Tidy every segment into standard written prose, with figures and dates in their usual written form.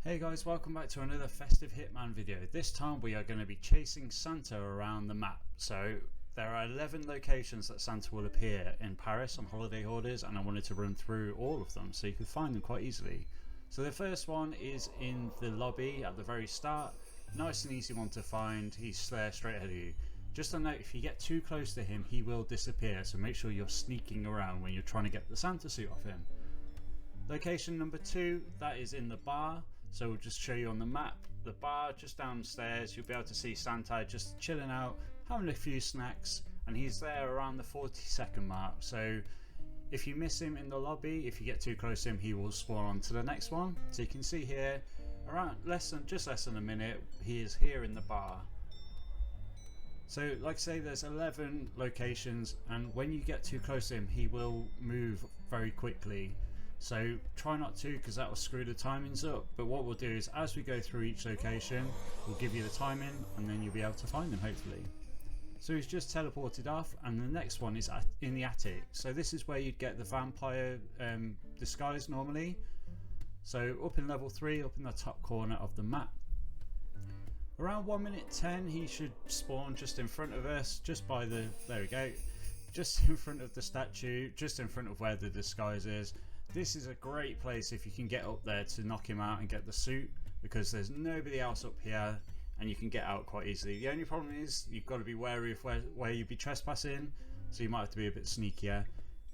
Hey guys, welcome back to another festive Hitman video. This time we are going to be chasing Santa around the map. So there are 11 locations that Santa will appear in Paris on Holiday Hoarders, and I wanted to run through all of them so you can find them quite easily. So the first one is in the lobby at the very start. Nice and easy one to find. He's there straight ahead of you. Just a note, if you get too close to him he will disappear, so make sure you're sneaking around when you're trying to get the Santa suit off him. Location number 2, that is in the bar. So we'll just show you on the map, the bar just downstairs. You'll be able to see Santa just chilling out, having a few snacks, and he's there around the 40-second mark. So if you miss him in the lobby, if you get too close to him, he will spawn on to the next one. So you can see here, around just less than a minute, he is here in the bar. So like I say, there's 11 locations, and when you get too close to him he will move very quickly. So try not to, because that will screw the timings up. But what we'll do is, as we go through each location, we'll give you the timing and then you'll be able to find them hopefully. So he's just teleported off, and the next one is in the attic. So this is where you'd get the vampire disguise normally. So up in level 3, up in the top corner of the map. Around 1 minute 10 he should spawn just in front of us, just by the, there we go, just in front of the statue, just in front of where the disguise is. This is a great place if you can get up there to knock him out and get the suit, because there's nobody else up here and you can get out quite easily. The only problem is you've got to be wary of where you'd be trespassing, so you might have to be a bit sneakier.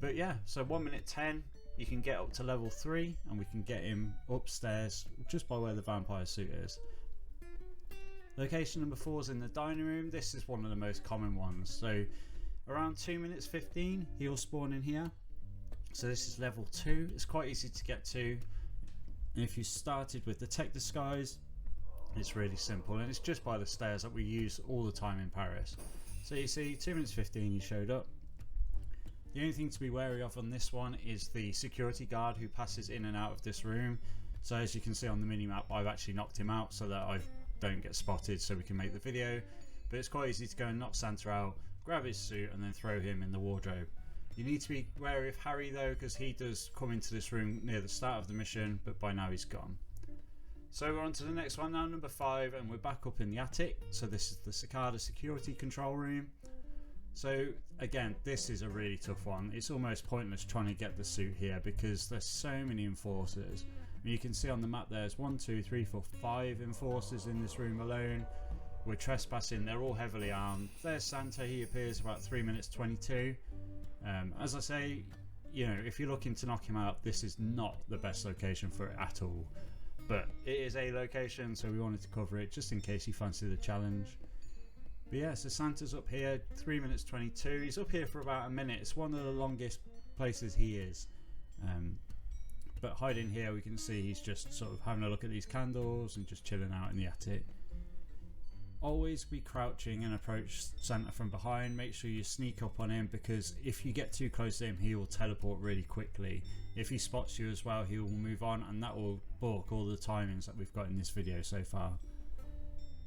But yeah, so 1 minute 10 you can get up to level 3 and we can get him upstairs just by where the vampire suit is. Location number 4 is in the dining room. This is one of the most common ones. So around 2 minutes 15 he'll spawn in here. So this is level 2. It's quite easy to get to, and if you started with the tech disguise it's really simple, and it's just by the stairs that we use all the time in Paris. So you see 2 minutes 15 he showed up. The only thing to be wary of on this one is the security guard who passes in and out of this room. So as you can see on the minimap, I've actually knocked him out so that I don't get spotted, so we can make the video. But it's quite easy to go and knock Santa out, grab his suit and then throw him in the wardrobe. You need to be wary of Harry though, because he does come into this room near the start of the mission, but by now he's gone. So we're on to the next one now, number 5, and we're back up in the attic. So this is the Cicada security control room. So again, this is a really tough one. It's almost pointless trying to get the suit here because there's so many enforcers. And you can see on the map there's 1, 2, 3, 4, 5 enforcers in this room alone. We're trespassing, they're all heavily armed. There's Santa, he appears about 3 minutes 22. As I say, you know, if you're looking to knock him out, this is not the best location for it at all. But it is a location, so we wanted to cover it just in case you fancy the challenge. But yeah, so Santa's up here, 3 minutes 22. He's up here for about a minute. It's one of the longest places he is. But hiding here, we can see he's just sort of having a look at these candles and just chilling out in the attic. Always be crouching and approach Santa from behind. Make sure you sneak up on him, because if you get too close to him he will teleport really quickly. If he spots you as well he will move on, and that will balk all the timings that we've got in this video so far.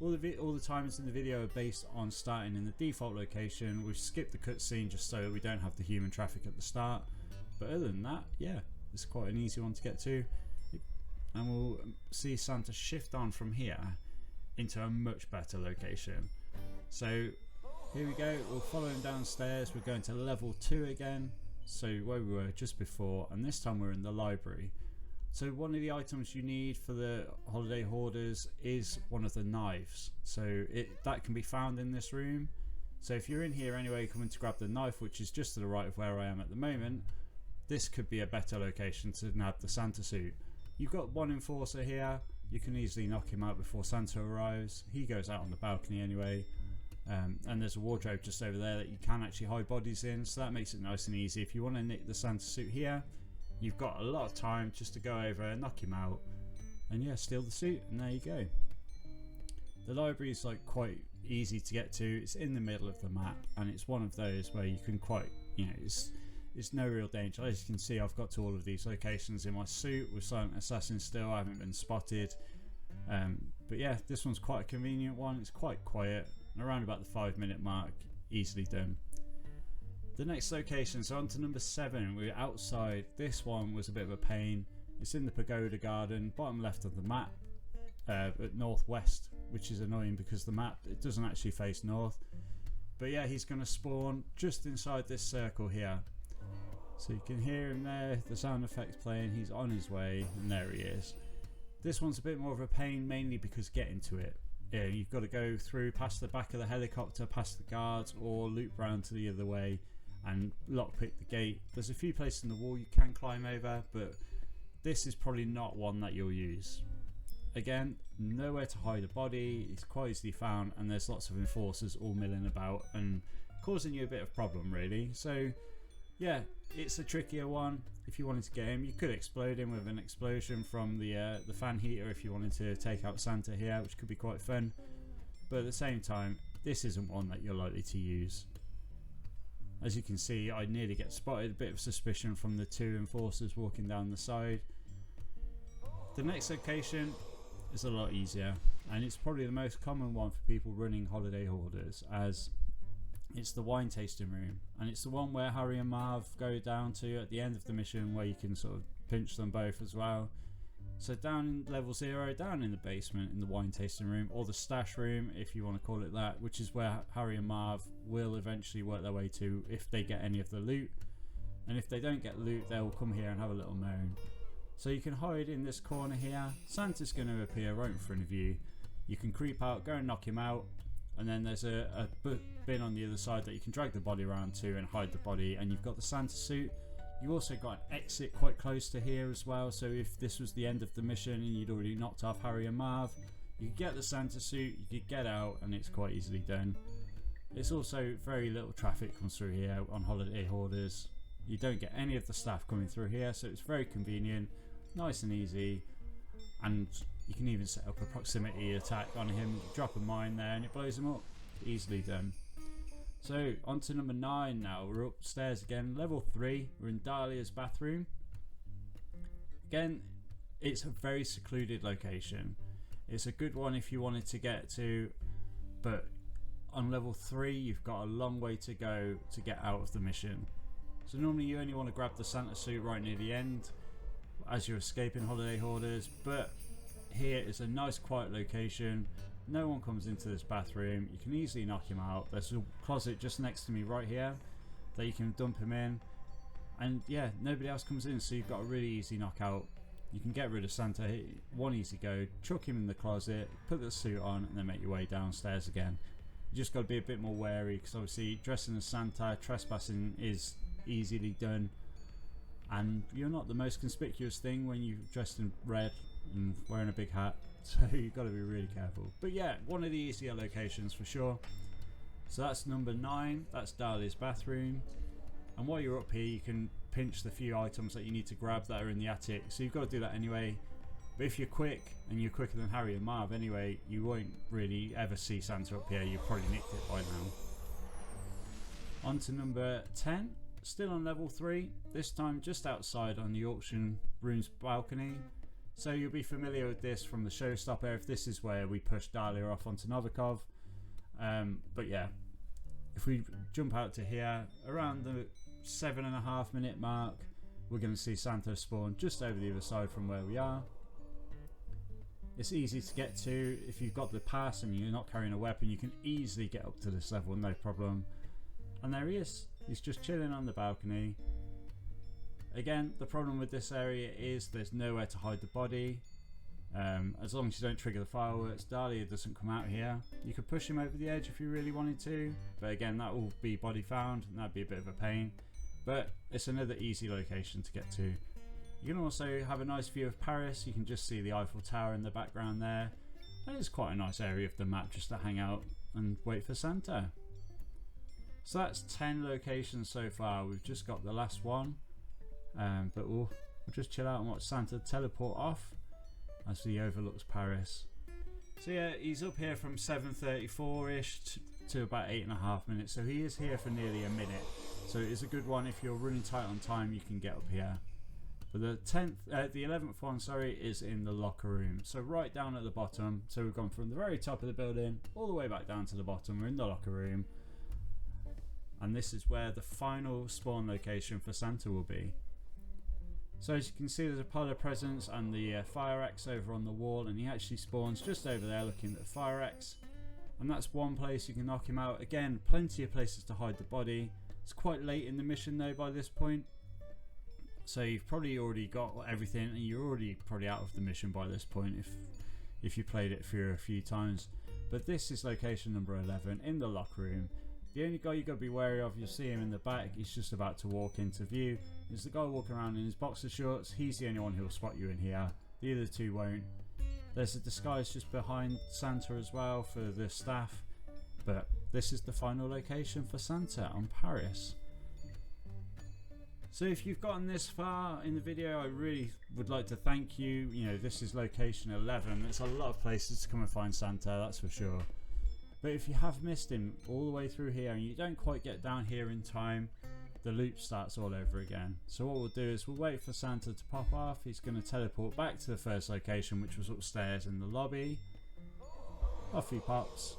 All the timings in the video are based on starting in the default location. We've skipped the cutscene just so we don't have the human traffic at the start, but other than that, yeah, it's quite an easy one to get to. And we'll see Santa shift on from here into a much better location. So here we go, we'll follow him downstairs. We're going to level 2 again, so where we were just before, and this time we're in the library. So one of the items you need for the Holiday Hoarders is one of the knives. So that can be found in this room. So if you're in here anyway coming to grab the knife, which is just to the right of where I am at the moment, this could be a better location to nab the Santa suit. You've got one enforcer here. You can easily knock him out before Santa arrives. He goes out on the balcony anyway. And there's a wardrobe just over there that you can actually hide bodies in, so that makes it nice and easy. If you want to nick the Santa suit here, you've got a lot of time just to go over and knock him out and yeah, steal the suit, and there you go. The library is like quite easy to get to. It's in the middle of the map, and it's one of those where you can quite, you know, it's no real danger. As you can see, I've got to all of these locations in my suit with Silent Assassin still. I haven't been spotted. But yeah, this one's quite a convenient one. It's quite quiet, and around about the 5 minute mark, easily done. The next location, so on to number 7, we're outside. This one was a bit of a pain. It's in the Pagoda garden, bottom left of the map. at northwest, which is annoying because the map, it doesn't actually face north. But yeah, he's going to spawn just inside this circle here. So you can hear him there, the sound effects playing, he's on his way, and there he is. This one's a bit more of a pain, mainly because getting to it, yeah, you've got to go through past the back of the helicopter, past the guards, or loop round to the other way and lockpick the gate. There's a few places in the wall you can climb over, but this is probably not one that you'll use. Again, nowhere to hide a body, it's quite easily found, and there's lots of enforcers all milling about and causing you a bit of problem really. So yeah, it's a trickier one. If you wanted to get him, you could explode him with an explosion from the fan heater if you wanted to take out Santa here, which could be quite fun. But at the same time, this isn't one that you're likely to use. As you can see, I nearly get spotted, a bit of suspicion from the two enforcers walking down the side. The next location is a lot easier, and it's probably the most common one for people running Holiday Hoarders, as it's the wine tasting room, and it's the one where Harry and Marv go down to at the end of the mission, where you can sort of pinch them both as well. So down in level 0, down in the basement in the wine tasting room, or the stash room if you want to call it that, which is where Harry and Marv will eventually work their way to if they get any of the loot. And if they don't get loot, they'll come here and have a little moan. So you can hide in this corner here. Santa's going to appear right in front of you. You can creep out, go and knock him out, and then there's a bin on the other side that you can drag the body around to and hide the body, and you've got the Santa suit. You also got an exit quite close to here as well, so if this was the end of the mission and you'd already knocked off Harry and Marv, you could get the Santa suit, you could get out, and it's quite easily done. It's also very little traffic comes through here on Holiday Hoarders. You don't get any of the staff coming through here, so it's very convenient, nice and easy, and you can even set up a proximity attack on him, drop a mine there and it blows him up. Easily done. So on to number 9 now. We're upstairs again, level 3. We're in Dahlia's bathroom. Again, it's a very secluded location. It's a good one if you wanted to get to, but on level 3 you've got a long way to go to get out of the mission. So normally you only want to grab the Santa suit right near the end as you're escaping Holiday Hoarders, but here is a nice quiet location. No one comes into this bathroom. You can easily knock him out. There's a closet just next to me right here that you can dump him in, and yeah, nobody else comes in, so you've got a really easy knockout. You can get rid of Santa, one easy go, chuck him in the closet, put the suit on, and then make your way downstairs again. You just got to be a bit more wary, because obviously dressing as Santa, trespassing is easily done, and you're not the most conspicuous thing when you're dressed in red and wearing a big hat, so you've got to be really careful. But yeah, one of the easier locations for sure. So that's number 9, that's Dahlia's bathroom. And while you're up here, you can pinch the few items that you need to grab that are in the attic, so you've got to do that anyway. But if you're quick, and you're quicker than Harry and Marv anyway, you won't really ever see Santa up here. You've probably nicked it by now. On to number 10, still on level 3, this time just outside on the auction room's balcony. So you'll be familiar with this from the showstopper, if this is where we push Dahlia off onto Novikov. But yeah, if we jump out to here, around the 7.5 minute mark, we're going to see Santa spawn just over the other side from where we are. It's easy to get to. If you've got the pass and you're not carrying a weapon, you can easily get up to this level, no problem. And there he is. He's just chilling on the balcony. Again, the problem with this area is there's nowhere to hide the body. As long as you don't trigger the fireworks, Dahlia doesn't come out here. You could push him over the edge if you really wanted to, but again, that will be body found and that'd be a bit of a pain. But it's another easy location to get to. You can also have a nice view of Paris. You can just see the Eiffel Tower in the background there. And it's quite a nice area of the map just to hang out and wait for Santa. So that's 10 locations so far. We've just got the last one. But we'll just chill out and watch Santa teleport off as he overlooks Paris. So yeah, he's up here from 7:34ish to about 8.5 minutes. So he is here for nearly a minute. So it is a good one if you're running tight on time. You can get up here. But the 11th one, sorry, is in the locker room. So right down at the bottom. So we've gone from the very top of the building all the way back down to the bottom. We're in the locker room. And this is where the final spawn location for Santa will be. So as you can see, there's a pile of presents and the fire axe over on the wall, and he actually spawns just over there looking at the fire axe. And that's one place you can knock him out. Again, plenty of places to hide the body. It's quite late in the mission though by this point, so you've probably already got everything, and you're already probably out of the mission by this point if you played it for a few times. But this is location number 11 in the locker room. The only guy you got to be wary of, you'll see him in the back, he's just about to walk into view, is the guy walking around in his boxer shorts. He's the only one who'll spot you in here, the other two won't. There's a disguise just behind Santa as well for the staff, but this is the final location for Santa on Paris. So if you've gotten this far in the video, I really would like to thank you. You know, this is location 11. There's a lot of places to come and find Santa, that's for sure. But if you have missed him all the way through here and you don't quite get down here in time, the loop starts all over again. So what we'll do is we'll wait for Santa to pop off. He's going to teleport back to the first location, which was upstairs in the lobby. Off he pops.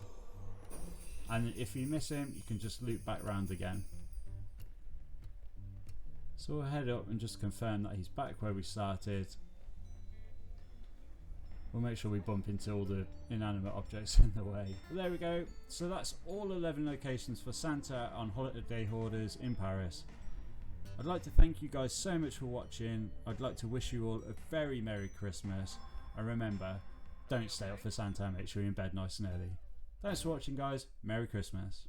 And if you miss him, you can just loop back round again. So we'll head up and just confirm that he's back where we started. We'll make sure we bump into all the inanimate objects in the way. But there we go. So that's all 11 locations for Santa on Holiday Hoarders in Paris. I'd like to thank you guys so much for watching. I'd like to wish you all a very Merry Christmas. And remember, don't stay up for Santa, make sure you're in bed nice and early. Thanks for watching guys. Merry Christmas.